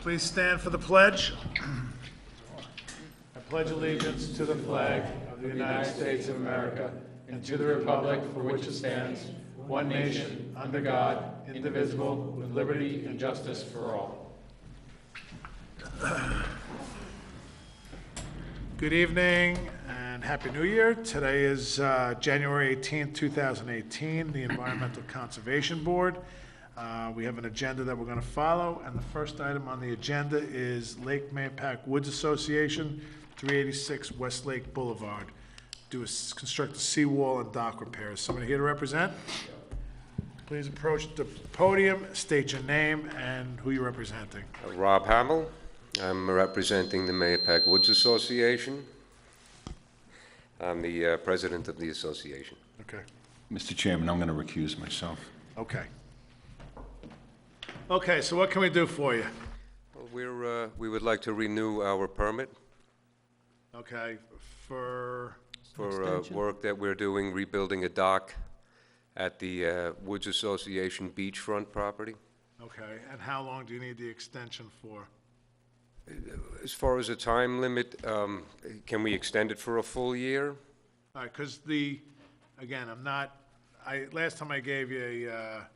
Please stand for the pledge. I pledge allegiance to the flag of the United States of America and to the republic for which it stands, one nation, under God, indivisible, with liberty and justice for all. Good evening and Happy New Year. Today is January 18th, 2018, the Environmental Conservation Board. We have an agenda that we're going to follow, and the first item on the agenda is Lake Mahopac Woods Association, 386 Westlake Boulevard. Construct a seawall and dock repairs. Somebody here to represent? Please approach the podium, state your name and who you're representing. Rob Hamill. I'm representing the Mahopac Woods Association. I'm the president of the association. Okay. Mr. Chairman, I'm going to recuse myself. Okay. Okay, so what can we do for you? Well, we would like to renew our permit Okay, for, for work that we're doing, rebuilding a dock at the Woods Association beachfront property. okay, and how long do you need the extension for? As far as a time limit, can we extend it for a full year? All right, because again, last time I gave you a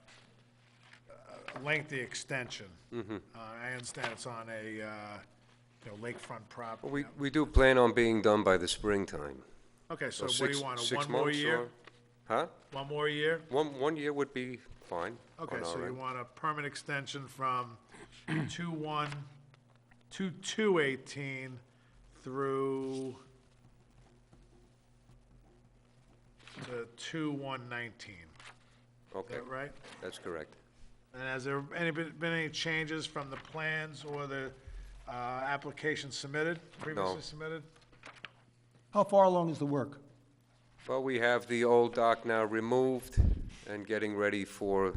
lengthy extension. I understand it's on a, lakefront property. We do plan on being done by the springtime. Okay, so So what do you want, six one more months year? or- Huh? One more year? One year would be fine. Okay, on so our you end. want a permit extension from 2/2/18 through to 2/1/19. Is Okay, that right? that's correct. And has there been any changes from the plans or the application previously submitted? How far along is the work? Well, we have the old dock now removed and getting ready for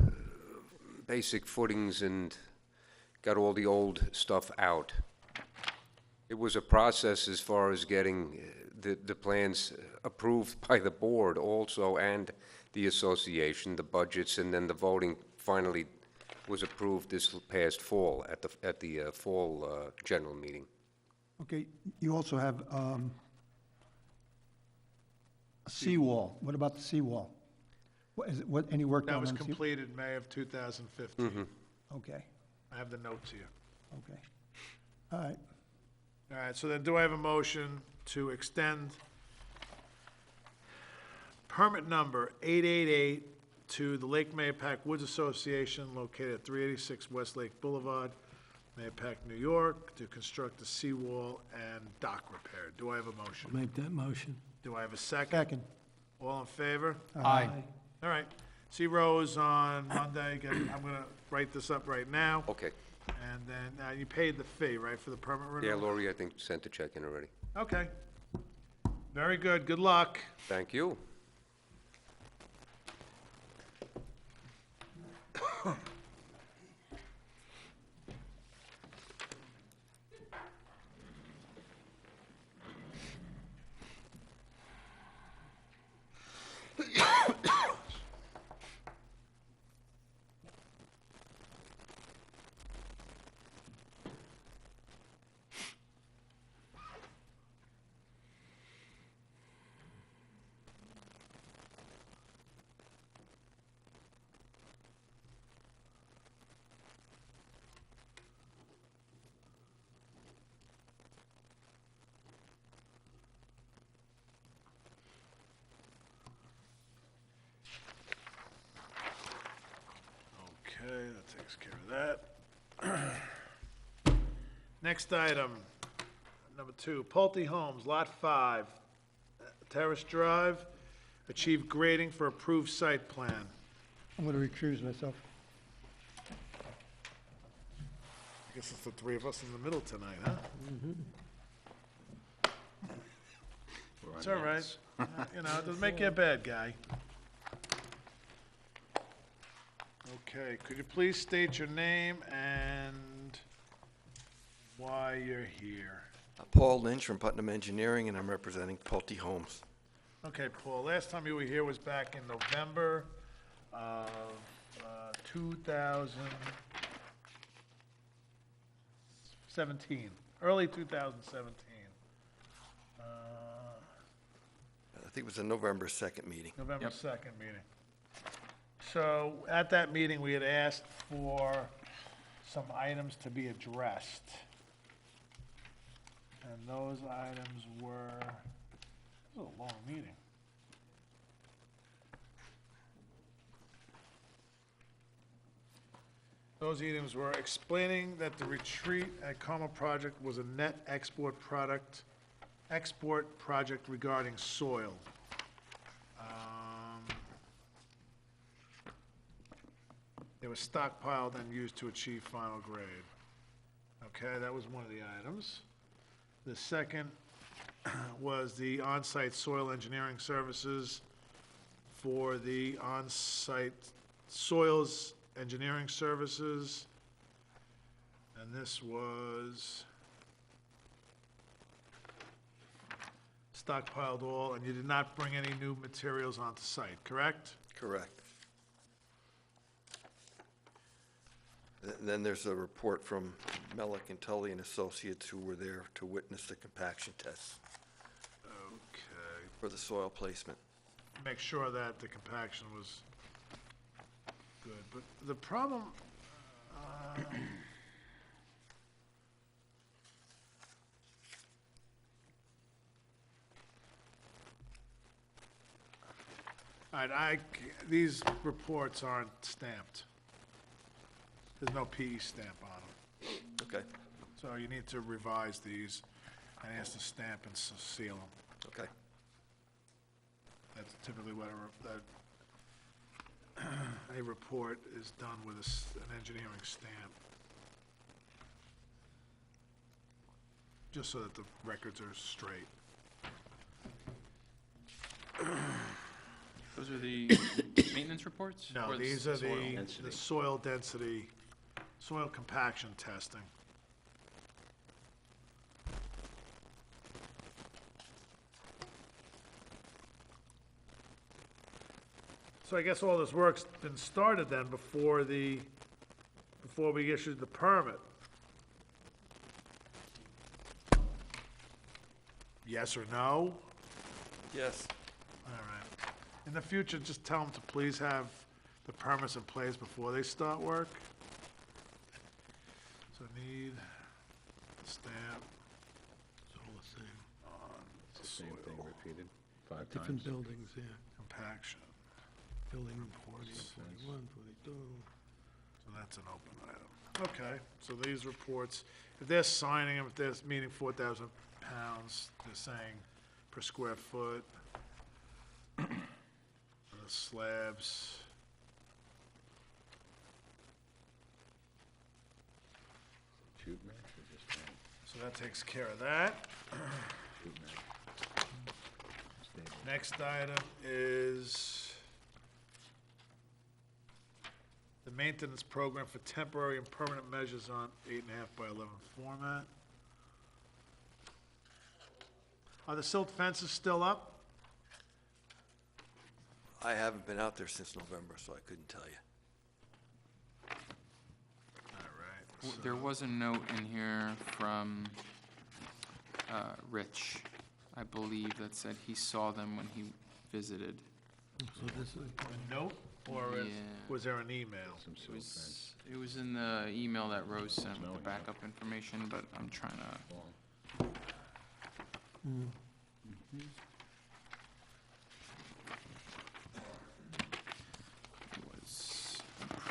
basic footings and got all the old stuff out. It was a process as far as getting the plans approved by the board also and the association, the budgets, and then the voting finally was approved this past fall at the fall general meeting. Okay, you also have a seawall. What about the seawall? Any work That done was on the sea? completed May of 2015. Okay, I have the notes here. okay. All right, All right, so then do I have a motion to extend permit number 888 to the Lake Mahopac Woods Association located at 386 Westlake Boulevard, Mahopac, New York, to construct a seawall and dock repair. Do I have a motion? Make that motion. Do I have a second? second. All in favor? Aye. All right. See Rose on Monday. I'm going to write this up right now. Okay. And then you paid the fee, right, for the permit renewal? Yeah, Lori, I think, sent a check in already. Okay. Very good. Good luck. Thank you. Okay, that takes care of that. Next item, number 2, Pulte Homes, Lot 5, Terrace Drive, achieve grading for approved site plan. I'm going to recuse myself. I guess it's the three of us in the middle tonight, huh? It's all right. It doesn't make you a bad guy. Okay, could you please state your name and why you're here? Paul Lynch from Putnam Engineering, and I'm representing Pulte Homes. Okay, Paul, last time you were here was back in November of 2000. 17, early 2017. I think it was the November 2nd meeting. November 2nd meeting. So at that meeting, we had asked for some items to be addressed. And those items were, it was a long meeting. Those items were explaining that the retreat at Carmel project was a net export project regarding soil. They were stockpiled and used to achieve final grade. Okay, that was one of the items. The second was the on-site soil engineering services for the on-site soils engineering services. And this was stockpiled all, and you did not bring any new materials onto site, correct? Correct. Then there's a report from Mellick and Tully and Associates who were there to witness the compaction tests Okay. for the soil placement. Make sure that the compaction was good, but the problem, all right, these reports aren't stamped. There's no PE stamp on them. Okay, So you need to revise these and ask to stamp and seal them. okay. That's typically what a report is done with an engineering stamp. Just so that the records are straight. Those are the maintenance reports? No, Or these are soil? the soil density, soil compaction testing. So I guess all this work's been started then before we issued the permit. Yes or no? Yes, All right. In the future, just tell them to please have the permits in place before they start work. So need stamp on Same soil thing repeated 5 times. Different buildings, yeah. compaction. Building 40, 41, 42. So that's an open item. Okay, so these reports, if they're signing them, if they're meeting 4,000 pounds, they're saying per square foot. The slabs. Shoot match or just match? So that takes care of that. Shoot match. Stable. Next item is the maintenance program for temporary and permanent measures on 8.5 by 11 format. Are the silt fences still up? I haven't been out there since November, so I couldn't tell you. All right. There was a note in here from Rich, I believe, that said he saw them when he visited. So this is, A note, or Yeah. was there an email? Some silt fence. It was in the email that Rose sent with Snowing the out. backup information, but I'm trying to, Long.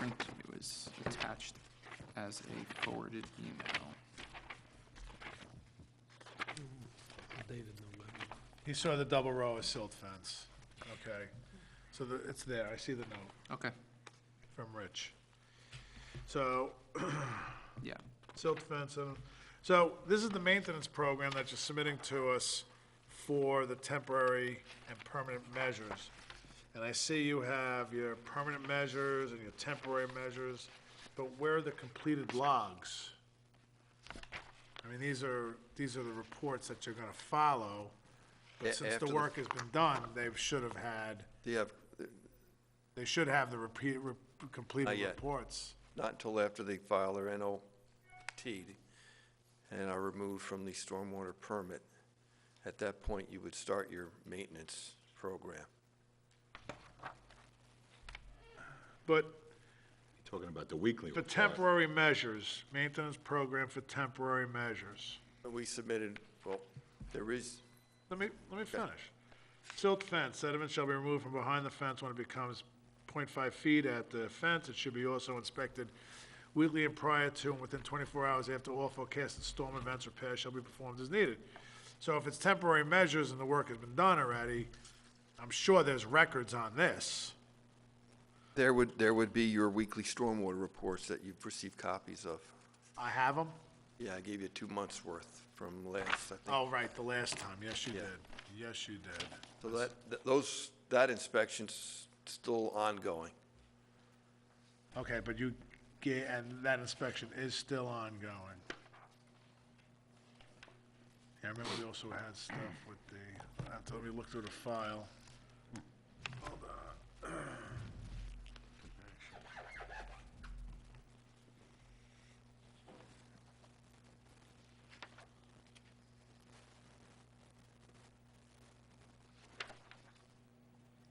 it was attached as a forwarded email. dated November. He saw the double row of silt fence. Okay. So it's there. I see the note Okay, from Rich. So yeah. silt fence. So this is the maintenance program that you're submitting to us for the temporary and permanent measures. And I see you have your permanent measures and your temporary measures, but where are the completed logs? I mean, these are the reports that you're gonna follow, but since After the the- work has been done, they should have had, they should have the completed Not yet. reports. not until after they file their NOT. and are removed from the stormwater permit, at that point, you would start your maintenance program. But Talking about the weekly for report. temporary measures, maintenance program for temporary measures. We submitted, well, there is, Let me finish. Silt fence, sediment shall be removed from behind the fence when it becomes 0.5 feet at the fence. It should be also inspected weekly and prior to and within 24 hours after all forecasted storm events repairs shall be performed as needed. So if it's temporary measures and the work has been done already, I'm sure there's records on this. there would be your weekly stormwater reports that you've received copies of. I have them? Yeah, I gave you 2 months' worth from last, I think. Oh, right, the last time. Yes, you Yeah. did. Yes, you did. So that inspection's still ongoing. Okay, but and that inspection is still ongoing. Yeah, I remember we also had stuff with let me look through the file. Hold on.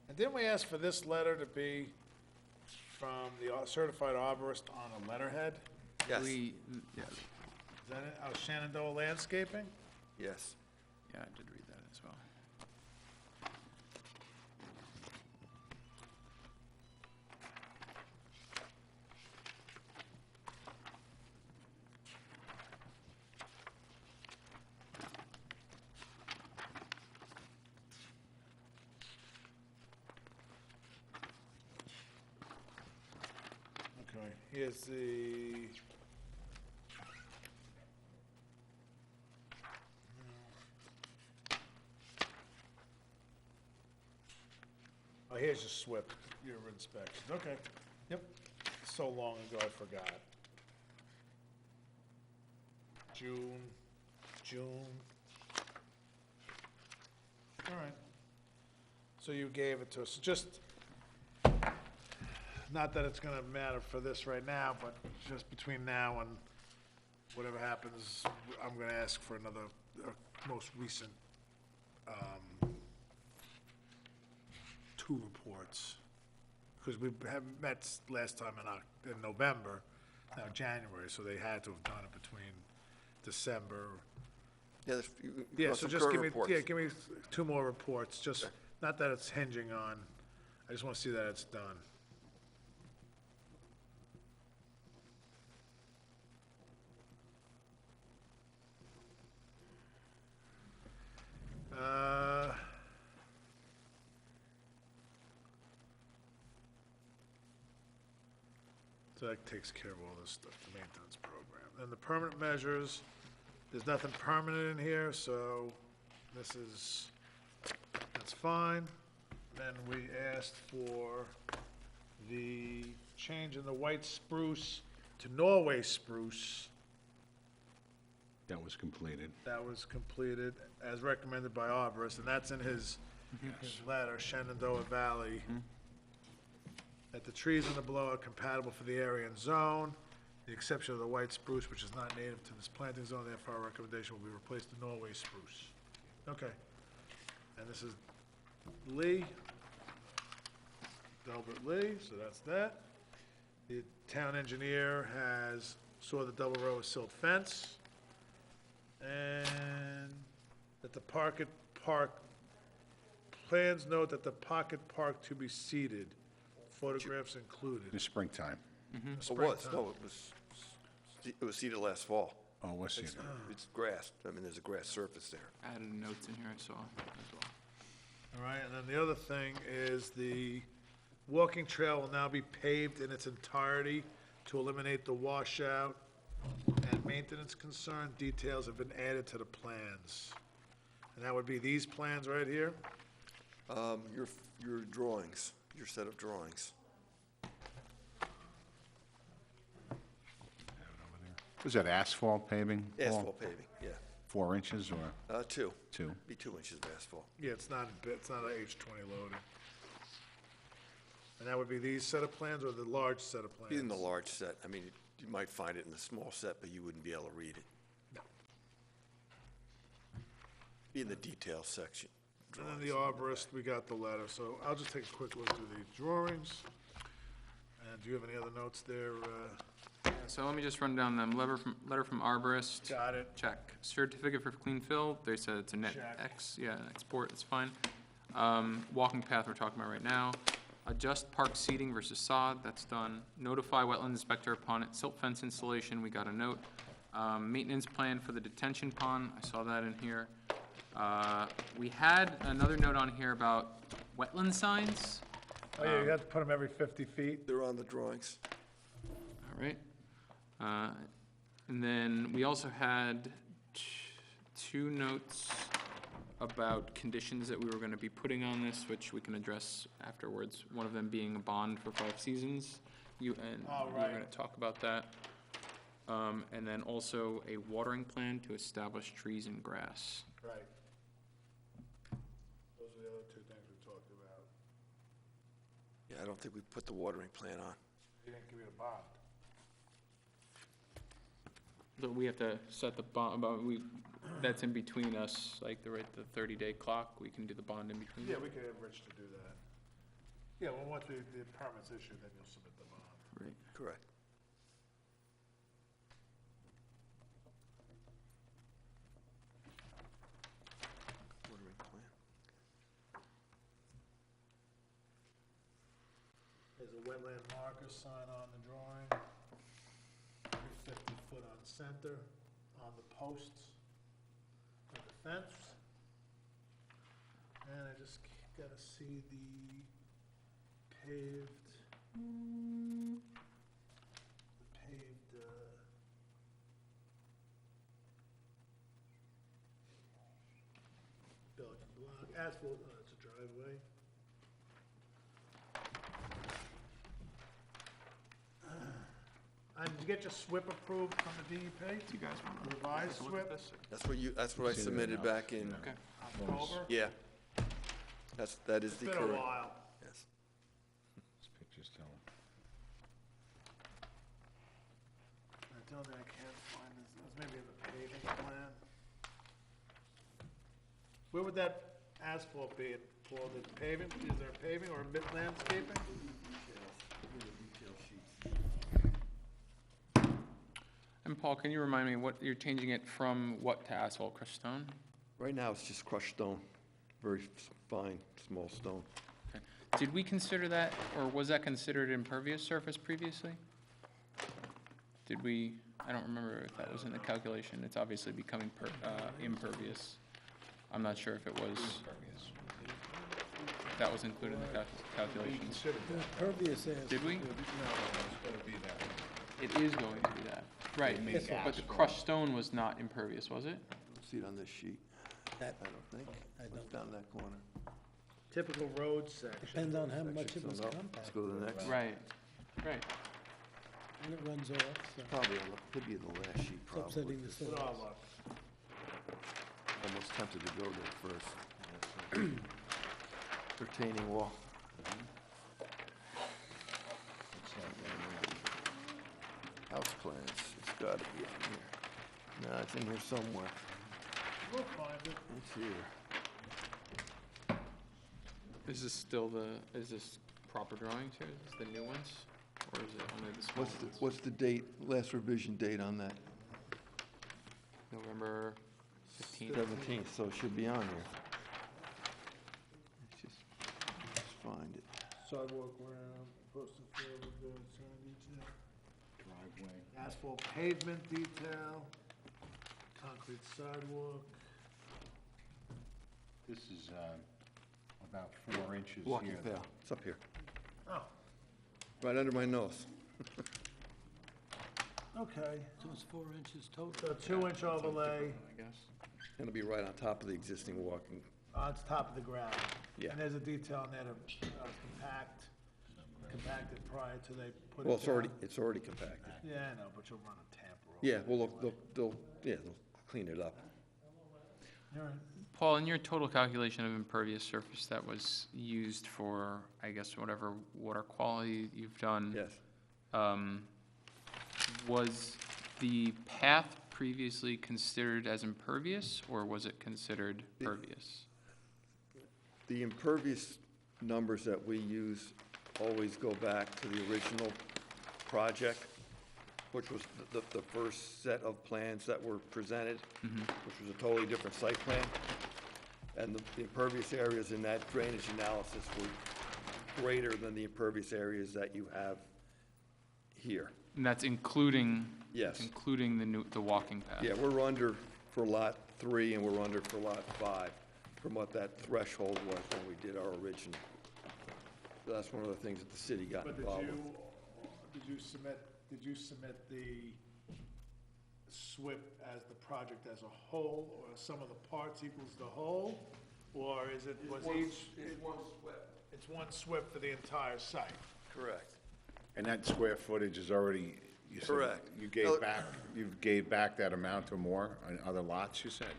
And didn't we ask for this letter to be from the certified arborist on a letterhead? Yes, Yeah, Is that it? Oh, Shenandoah Landscaping? yes. yeah, I did read that as well. Okay, here's the. Oh, here's your SWIP, your inspections, okay. Yep, so long ago I forgot. June. All right. So you gave it to us, just, not that it's gonna matter for this right now, but just between now and whatever happens, I'm gonna ask for another, most recent, 2 reports. Because we haven't met last time in November, now January, so they had to have done it between December. Yeah, Yeah, so some just current give me, reports. yeah, give me 2 more reports, just, not that it's hinging on, I just wanna see that it's done. Uh, So that takes care of all this stuff, the maintenance program. Then the permanent measures, there's nothing permanent in here, so that's fine. Then we asked for the change in the white spruce to Norway spruce. That was completed. That was completed as recommended by arborist, and that's in his letter, Shenandoah Valley. That the trees in the below are compatible for the area and zone, the exception of the white spruce, which is not native to this planting zone, therefore our recommendation will be replaced with Norway spruce. Okay. And this is Lee, Delbert Lee, so that's that. The town engineer saw the double row of silt fence. And that the Pocket Park, plans note that the Pocket Park to be seeded, photographs In included. the springtime. It was, Springtime. no, it was seeded last fall. Oh, we'll see. It's grass, I mean, there's a grass surface there. Added notes in here I saw as well. All right, and then the other thing is the walking trail will now be paved in its entirety to eliminate the washout and maintenance concern. Details have been added to the plans. And that would be these plans right here? Your drawings, your set of drawings. Was that asphalt paving? Paul? Asphalt paving, yeah. 4 inches or 2. 2? Be 2 inches of asphalt. Yeah, it's not an H20 loaded. And that would be these set of plans or the large set of plans? In the large set, I mean, you might find it in the small set, but you wouldn't be able to read it. Be in the detail section. And then the arborist, we got the letter, so I'll just take a quick look through the drawings. And do you have any other notes there? So let me just run down them. Letter from arborist. Got it. Check. Certificate for clean fill, they said it's a net Check. export, it's fine. Walking path we're talking about right now. Adjust park seating versus sod, that's done. Notify wetland inspector upon silt fence installation, we got a note. Maintenance plan for the detention pond, I saw that in here. We had another note on here about wetland signs. Oh, yeah, you have to put them every 50 feet. They're on the drawings. All right. And then we also had two notes about conditions that we were gonna be putting on this, which we can address afterwards. One of them being a bond for 5 seasons. You and Oh, we were right. gonna talk about that. And then also a watering plan to establish trees and grass. Right. Those are the other two things we talked about. Yeah, I don't think we put the watering plan on. He didn't give you a bond. But we have to set the bond, that's in between us, like the 30-day clock, we can do the bond in between. Yeah, we could have Rich to do that. Yeah, well, once the permit's issued, then you'll submit the bond. Right. Correct. Watering plan. There's a wetland marker sign on the drawing. Every 50 foot on center, on the posts of the fence. And I just gotta see the paved, Pelican block, asphalt, oh, it's a driveway. Did you get your SWIP approved from the DEP? Do you guys want to Revised take a look at SWIP, this? That's what I submitted back in, Okay. October? yeah. That is It's the been current. a while. Yes. These pictures tell them. The only thing I can't find is maybe in the paving plan. Where would that asphalt be, Paul, the paving, is there paving or mid landscaping? And Paul, can you remind me what, you're changing it from what to asphalt crushed stone? Right now, it's just crushed stone, very fine, small stone. Okay. Did we consider that, or was that considered impervious surface previously? Did we, I don't remember if that was in the calculation, it's obviously becoming impervious. I'm not sure if it was. If that was included in the calculations. Pervious as. Did we? It is going to be that, right, but the crushed stone was not impervious, was it? See it on this sheet? That I don't think. I don't- Down that corner. Typical road section. depends on how much it was So, no, Let's compact, go to the next. Right, right. and it runs off, so Probably, could be the last sheet, it's probably. upsetting the soil. Oh, look. Almost tempted to go there first. Retaining wall. House plans, it's gotta be on here. No, it's in here somewhere. We'll find it. It's here. Is this still is this proper drawings here? Is this the new ones? Or is it only the small ones? What's the date, last revision date on that? November 15th? 17th, so it should be on here. Let's just find it. Sidewalk round, posted field, good, sign detail, Driveway. asphalt pavement detail, concrete sidewalk. This is about 4 inches Walking here. path, it's up here, Oh, right under my nose. okay. So it's 4 inches total. So 2-inch overlay I guess. It'll be right on top of the existing walking, on top of the ground. Yeah. And there's a detail on there to compacted prior to they put it well, down. it's already compacted. Yeah, I know, but you'll run a tamper over. Yeah, it well, anyway. they'll clean it up. All right. Paul, in your total calculation of impervious surface that was used for, I guess, whatever water quality you've done. Yes. Was the path previously considered as impervious, or was it considered pervious? The impervious numbers that we use always go back to the original project, which was the first set of plans that were presented, which was a totally different site plan. And the impervious areas in that drainage analysis were greater than the impervious areas that you have here. And that's including? Yes. Including the walking path? Yeah, we're under for Lot 3 and we're under for Lot 5 from what that threshold was when we did our original. So that's one of the things that the city got But involved with. did you submit the SWIP as the project as a whole, or some of the parts equals the whole? Or is it, was each? It's one SWIP. It's one SWIP for the entire site? Correct. And that square footage is already, you said. Correct. You gave back that amount or more on other lots, you said?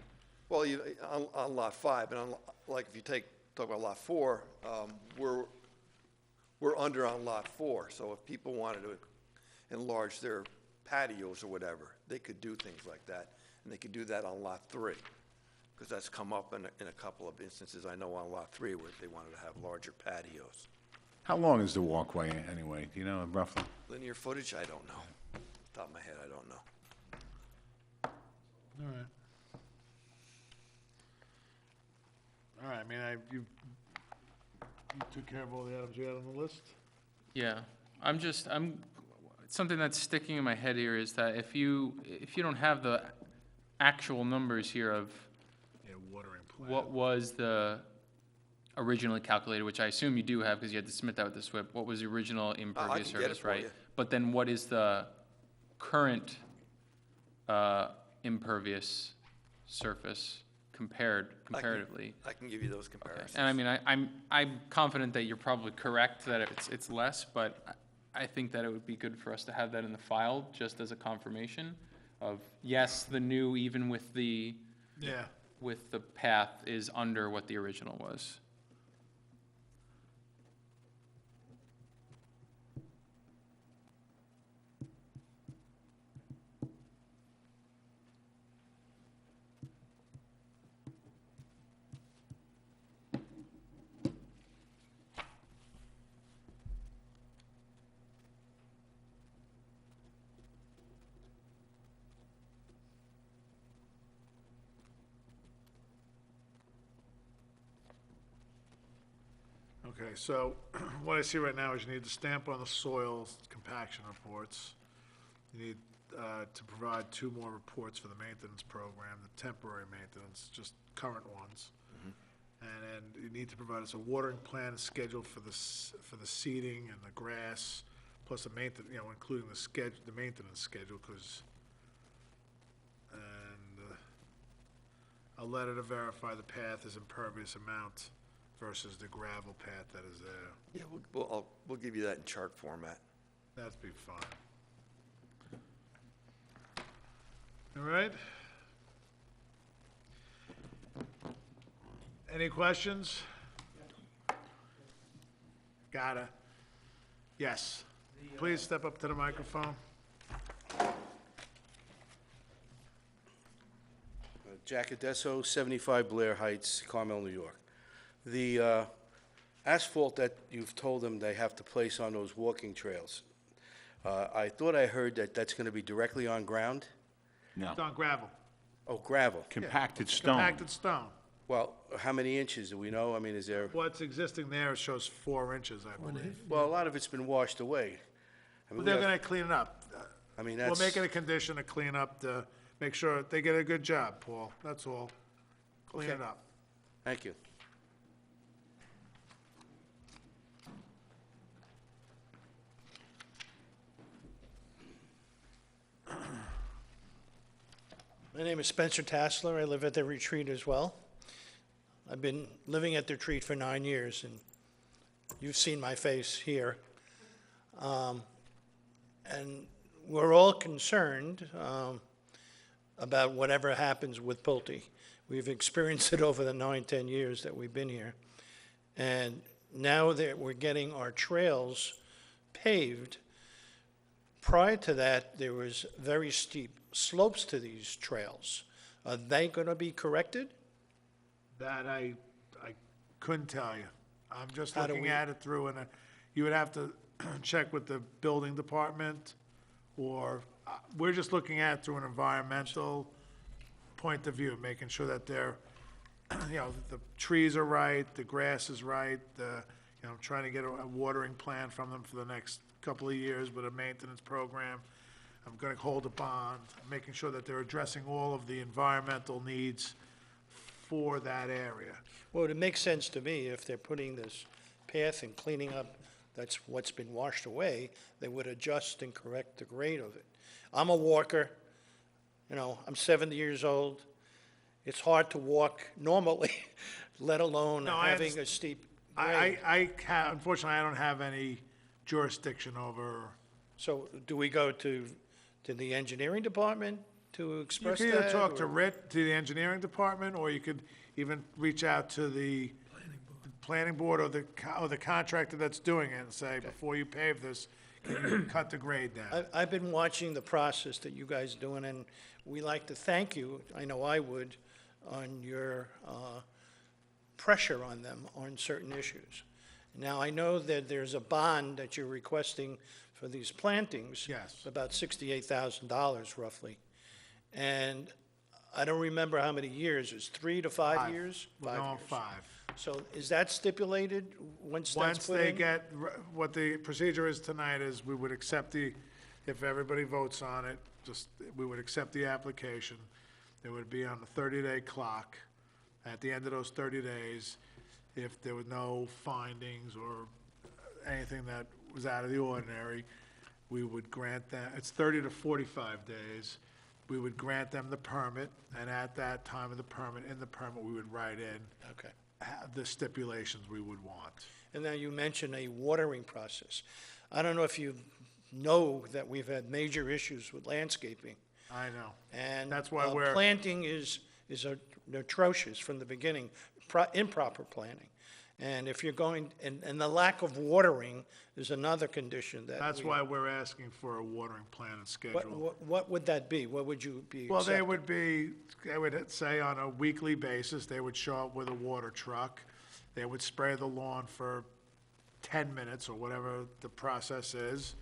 Well, on Lot 5, and like if you talk about Lot 4, we're under on Lot 4. So if people wanted to enlarge their patios or whatever, they could do things like that. And they could do that on Lot 3, because that's come up in a couple of instances, I know on Lot 3, where they wanted to have larger patios. How long is the walkway anyway? Do you know roughly? Linear footage, I don't know. Top of my head, I don't know. All right. All right, I mean, you took care of all the items you had on the list? Yeah, something that's sticking in my head here is that if you don't have the actual numbers here of Yeah, watering plan. what was the originally calculated, which I assume you do have because you had to submit that with the SWIP, what was the original impervious can get it surface, for right? you. But then what is the current impervious surface comparatively? I can give you those comparisons. And I mean, I'm confident that you're probably correct, that it's less, but I think that it would be good for us to have that in the file, just as a confirmation of, yes, the new, even with the Yeah, path, is under what the original was. okay, so what I see right now is you need to stamp on the soil compaction reports. You need to provide 2 more reports for the maintenance program, the temporary maintenance, just current ones. And then you need to provide us a watering plan scheduled for the seeding and the grass, plus a maintenance, including the maintenance schedule, and a letter to verify the path is impervious amount versus the gravel path that is there. Yeah, we'll give you that in chart format. That'd be fine. All right? Any questions? Gotta. Yes. Please step up to the microphone. Jack Adesso, 75 Blair Heights, Carmel, New York. The asphalt that you've told them they have to place on those walking trails, I thought I heard that that's going to be directly on ground? No. It's on gravel. Oh, gravel. Compacted stone. Compacted stone. Well, how many inches, do we know? I mean, is there, What's existing there shows 4 inches, I believe. well, a lot of it's been washed away. I mean, But we they're have- gonna clean it up. I mean, We'll that's, make it a condition to clean up, to make sure they get a good job, Paul, that's all. Clean it Okay. up. thank you. My name is Spencer Tassler. I live at the retreat as well. I've been living at the retreat for 9 years, and you've seen my face here. And we're all concerned about whatever happens with Pulte. We've experienced it over the 9, 10 years that we've been here. And now that we're getting our trails paved, prior to that, there was very steep slopes to these trails. Are they gonna be corrected? That I couldn't tell you. I'm just How do looking we- at it through, and you would have to check with the building department, or, we're just looking at it through an environmental point of view, making sure that they're, you know, the trees are right, the grass is right, trying to get a watering plan from them for the next couple of years with a maintenance program. I'm gonna hold a bond, making sure that they're addressing all of the environmental needs for that area. Well, it makes sense to me if they're putting this path and cleaning up, that's what's been washed away, they would adjust and correct the grade of it. I'm a walker, I'm 70 years old. It's hard to walk normally, let alone No, I having a steep grade. Unfortunately, I don't have any jurisdiction over. So do we go to the engineering department to You express could that? either talk to or- Rit, to the engineering department, or you could even reach out to the planning board or the contractor that's doing it and say, before you pave this, can you cut the grade down? I've been watching the process that you guys doing, and we like to thank you, I know I would, on your pressure on them on certain issues. Now, I know that there's a bond that you're requesting for these plantings. Yes. About $68,000 roughly. And I don't remember how many years, it's 3 to 5 years? We're 5 going years. 5. So is that stipulated once that's Once put they in? get, what the procedure is tonight is, we would accept if everybody votes on it, we would accept the application. It would be on the 30-day clock. At the end of those 30 days, if there were no findings or anything that was out of the ordinary, we would grant them, it's 30 to 45 days, we would grant them the permit, and at that time of the permit, in the permit, we would write in Okay. the stipulations we would want. And then you mentioned a watering process. I don't know if you know that we've had major issues with landscaping. I know. And That's why we're- planting is atrocious from the beginning, improper planting. And if you're going, and the lack of watering is another condition that That's we- why we're asking for a watering plan and schedule. What would that be? What would you be Well, they accepting? would be, I would say on a weekly basis, they would show up with a water truck. They would spray the lawn for 10 minutes or whatever the process is.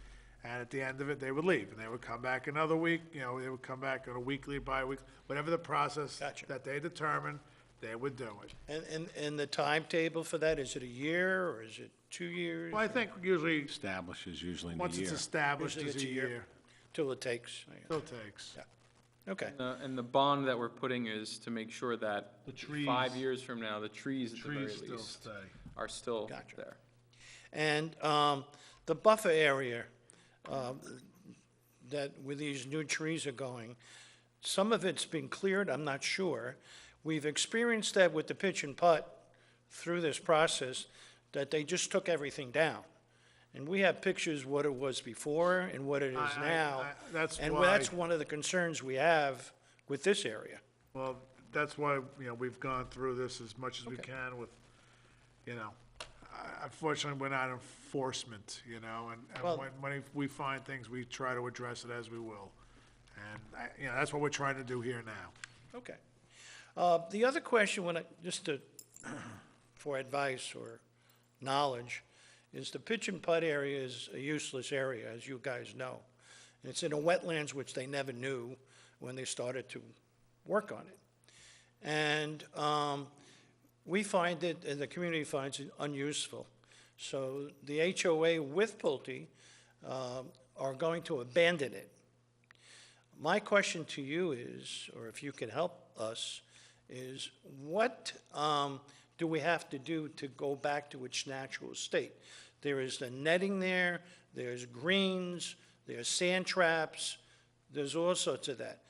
And at the end of it, they would leave. And they would come back another week, they would come back on a weekly, bi-weekly, whatever the process Gotcha. that they determine, they would do it. And the timetable for that, is it a year or is it 2 years? Well, I think usually, Establishes usually in a once it's year. established, Usually it's a it's a year. year. Till it takes? Still takes. Okay. And the bond that we're putting is to make sure that The trees- 5 years from now, the trees at the very Trees still least stay. are still Gotcha. there. And the buffer area that where these new trees are going, some of it's been cleared, I'm not sure. We've experienced that with the pitch and putt through this process, that they just took everything down. And we have pictures what it was before and what it is now. that's And why- that's one of the concerns we have with this area. Well, that's why, we've gone through this as much as we Okay. can with, unfortunately, we're not enforcement, and Well- when we find things, we try to address it as we will. And, that's what we're trying to do here now. Okay. The other question, for advice or knowledge, is the pitch and putt area is a useless area, as you guys know. It's in a wetlands which they never knew when they started to work on it. And we find it, and the community finds it unuseful. So the HOA with Pulte are going to abandon it. My question to you is, or if you can help us, is what do we have to do to go back to its natural state? There is the netting there, there's greens, there's sand traps, there's all sorts of that.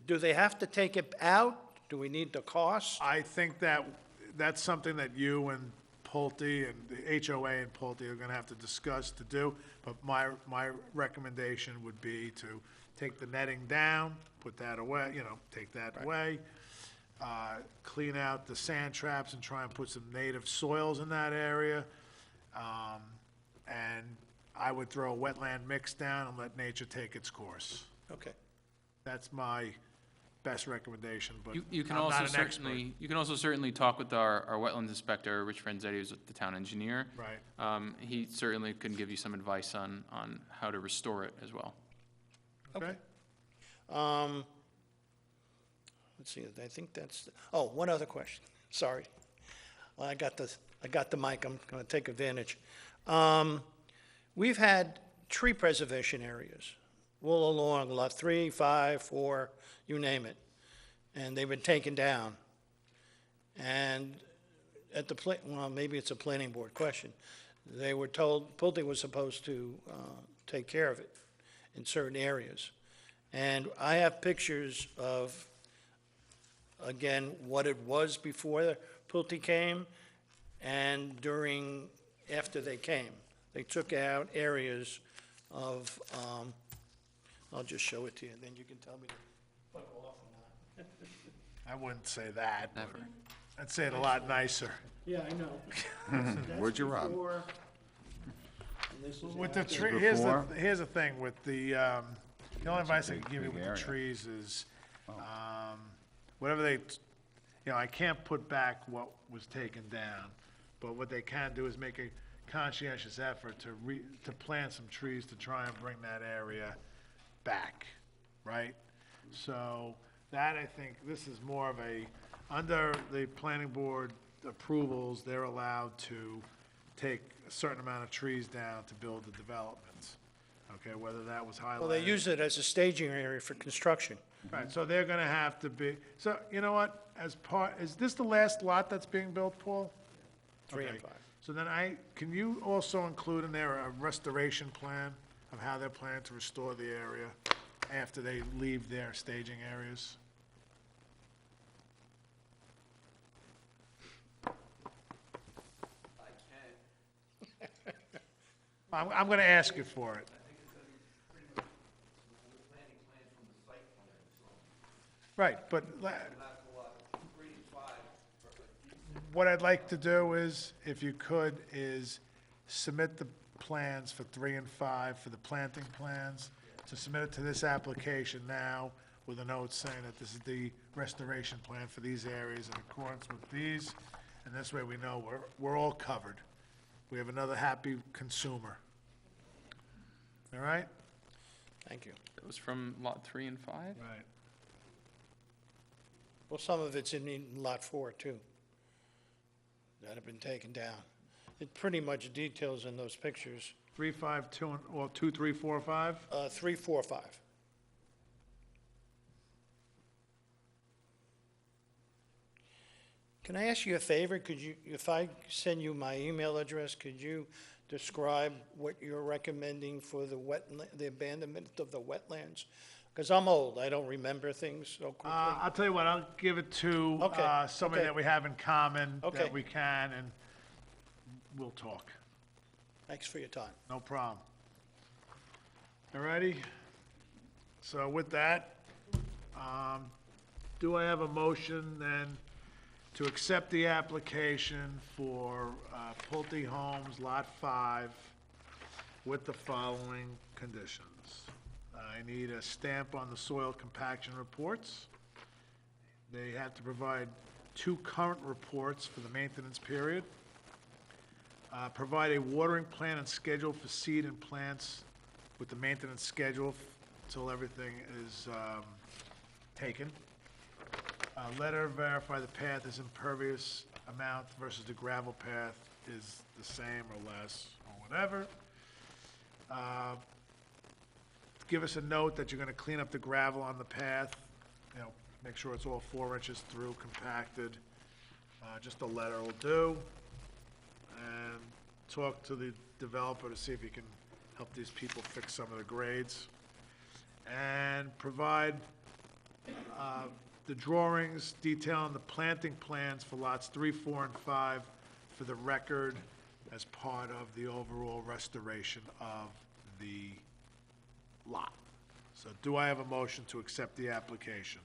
Do they have to take it out? Do we need the cost? I think that's something that you and Pulte and the HOA and Pulte are gonna have to discuss to do, but my recommendation would be to take the netting down, put that away, take that away, clean out the sand traps and try and put some native soils in that area. And I would throw a wetland mix down and let nature take its course. Okay. That's my best recommendation, but You can I'm also not an expert. certainly talk with our wetlands inspector, Rich Franzetti, who's the town engineer. Right. He certainly can give you some advice on how to restore it as well. Okay? Let's see, I think that's, oh, one other question, sorry. Well, I got the mic, I'm gonna take advantage. We've had tree preservation areas all along lot 3, 5, 4, you name it, and they've been taken down. And at the, well, maybe it's a planning board question. They were told, Pulte was supposed to take care of it in certain areas. And I have pictures of, again, what it was before Pulte came and after they came. They took out areas of, I'll just show it to you, then you can tell me to fuck off or not. I wouldn't say that. but Never. I'd say it a lot nicer. Yeah, I know. Where'd you rob? With the tree, here's the thing, with the only advice I can give you with the trees is, whatever they, I can't put back what was taken down, but what they can do is make a conscientious effort to plant some trees to try and bring that area back, right? So that, I think, this is more of under the planning board approvals, they're allowed to take a certain amount of trees down to build the developments, okay, whether that was highlighted. Well, they use it as a staging area for construction. Right, so they're gonna have to be, so, you know what, is this the last lot that's being built, Paul? 3 and Okay. 5. So then can you also include in there a restoration plan of how they're planning to restore the area after they leave their staging areas? I'm gonna ask you for it. Right, but what I'd like to do is, if you could, is submit the plans for 3 and 5, for the planting plans, to submit it to this application now with a note saying that this is the restoration plan for these areas in accordance with these, and this way we know we're all covered. We have another happy consumer. All right? Thank you. That was from lot 3 and 5? Right. Well, some of it's in lot 4, too, that have been taken down. It pretty much details in those pictures, 3, 5, 2, or 2, 3, 4, 5? 3, 4, 5. Can I ask you a favor? Could you, if I send you my email address, could you describe what you're recommending for the abandonment of the wetlands? Because I'm old, I don't remember things so quickly. I'll tell you what, I'll give it to Okay, somebody okay. that we have in common, Okay. that we can, and we'll talk. Thanks for your time. No problem. All righty? So with that, do I have a motion then to accept the application for Pulte Homes Lot 5 with the following conditions? I need a stamp on the soil compaction reports. They have to provide 2 current reports for the maintenance period. Provide a watering plan and schedule for seed and plants with the maintenance schedule till everything is taken. Letter verify the path is impervious amount versus the gravel path is the same or less, or whatever. Give us a note that you're gonna clean up the gravel on the path, make sure it's all 4 inches through compacted. Just a letter will do. And talk to the developer to see if he can help these people fix some of the grades. And provide the drawings detailing the planting plans for lots 3, 4, and 5 for the record as part of the overall restoration of the lot. So do I have a motion to accept the application?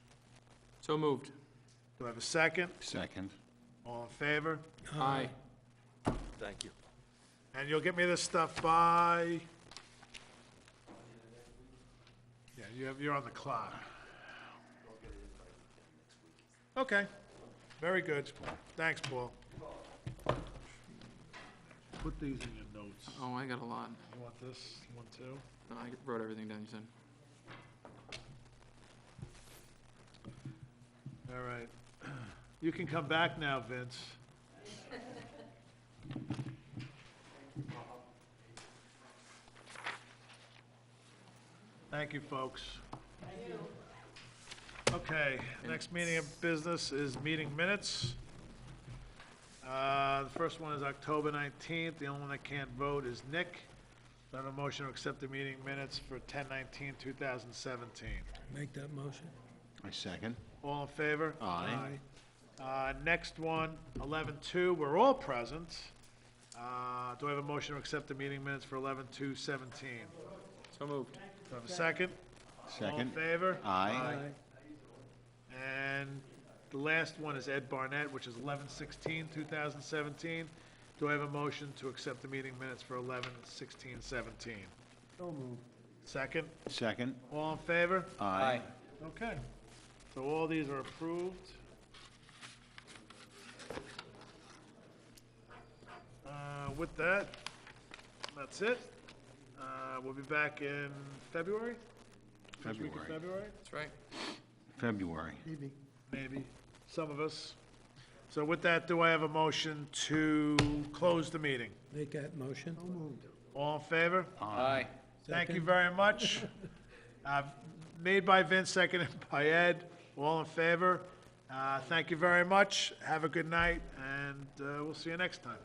So moved. Do I have a second? Second. All in favor? Aye. Thank you. And you'll get me this stuff by, yeah, you're on the clock. Okay, very good. Thanks, Paul. Put these in your notes. Oh, I got a lot. You want this one too? No, I wrote everything down you said. All right. You can come back now, Vince. Thank you, folks. Okay, next meeting of business is meeting minutes. The first one is October 19th. The only one that can't vote is Nick. Do I have a motion to accept the meeting minutes for 10/19/2017? Make that motion. I second. All in favor? Aye. Next one, 11/2, we're all present. Do I have a motion to accept the meeting minutes for 11/2/17? So moved. Do I have a second? All in Second. favor? Aye. And the last one is Ed Barnett, which is 11/16/2017. Do I have a motion to accept the meeting minutes for 11/16/17? So moved. Second? Second. All in favor? Aye. Okay. So all these are approved. With that, that's it. We'll be back in February? First week of February? That's right. February. Maybe. Maybe, some of us. So with that, do I have a motion to close the meeting? Make that motion. So moved. All in favor? Aye. Thank you Second. very much. Made by Vince, seconded by Ed. All in favor? Thank you very much. Have a good night, and we'll see you next time.